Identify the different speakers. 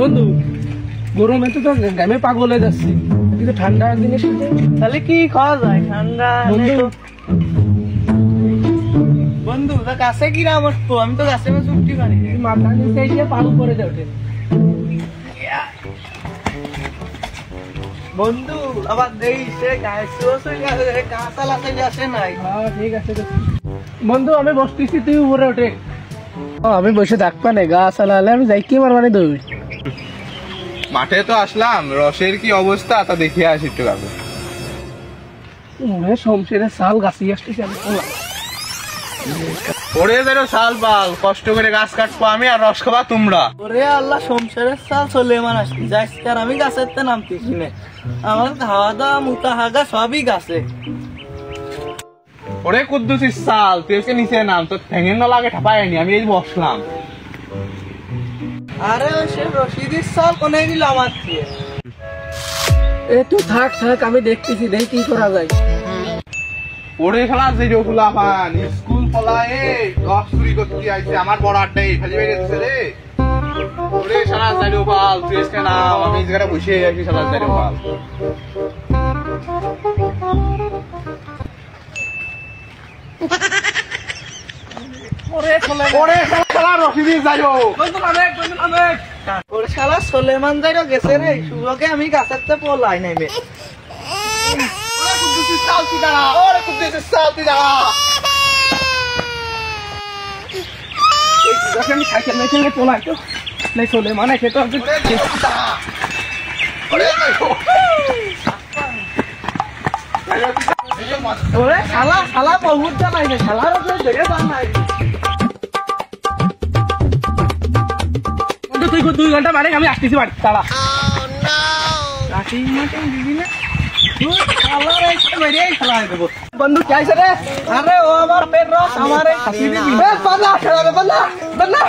Speaker 1: বন্ধু গরমে তো ঘামে পাগল হয়ে যাচ্ছি, কিন্তু ঠান্ডা জিনিস
Speaker 2: তাহলে কি খাওয়া যায় ঠান্ডা
Speaker 1: বন্ধু?
Speaker 2: বন্ধু তা গাছে কি রাম তো আমি তো গাছে উঠতে পারি
Speaker 1: মাথা নিচে গিয়ে পাগল করে দেয় ওঠে।
Speaker 2: বন্ধু আবার দেই সে গাছালাতে আসে নাই।
Speaker 1: হ্যাঁ ঠিক আছে বন্ধু, আমি বসতেছি, তুই উপরে ওঠে। আমি বসে থাকবা না, গাছ আলালে আমি যাই কি মারবানি দৌড়।
Speaker 3: মাঠে তো আসলাম, রসের কি অবস্থা তা দেখিয়ে আসি একটু আগে।
Speaker 1: শমশেরের শাল গাছি আসতেছি আমি।
Speaker 3: ওরে যেন শাল পাল, কষ্ট করে গাছ কাটবো আমি আর রস খাবা তোমরা।
Speaker 2: ওরে আল্লাহ সংসারের সাল চলে মান আসছি যাইছি আর আমি গাছের নামতেছি না। আমার খাওয়া দাওয়া মুতা হাগা সবই গাছে।
Speaker 3: ওরে কুদ্দুসির শাল, তুই এসে নিচে নাম, তোর ঠেঙের না লাগে ঠাপায়নি, আমি এই বসলাম।
Speaker 2: আরে সে রশিদির সাল কোনে নিল আমার দিয়ে।
Speaker 1: এ তুই থাক থাক, আমি দেখতেছি, দেখি কি করা যায়।
Speaker 3: ওরে খেলা যে রোগুলা পান স্কুল পলায় রস চুরি করতে আইছে, আমার বড় আড্ডাই ফেলি বেড়ে দিছে রে। ওরে সারা যাইরো পাল, তুই এসে নাম, আমি এই জায়গাটা বসে আছি সারা যাইরো পাল। ওরে খেলা রশিদি যাইরো।
Speaker 2: ওরে শালা সোলেমান যাইরো গেছে রে, সুযোগে আমি গাছের তো পলাই নাইবে।
Speaker 3: ওরে কুদ্দুসির শাল তুই দাঁড়া, ওরে কুদ্দুসির শাল তুই দাঁড়া।
Speaker 1: আমি সাইকেল নাই খেলে পোলাই তো নাই চলে মানে খেতে হবে।
Speaker 3: ওরে দাঁড়া, ওরে যাইরো।
Speaker 2: ওরে শালা শালা বহুত জ্বালাইছে, শালার উপরে দেখে দাম নাই।
Speaker 1: তুই 2 ঘন্টা মানে আমি আসতেছি বাড়ি, তারা কাটিং মাটিং দিবি না।
Speaker 2: বন্ধু কি আইছে রে? আরে ও আমার পেট রস আমারে খাসি দিবি। এ বান্দা খেলা বান্দা বান্দা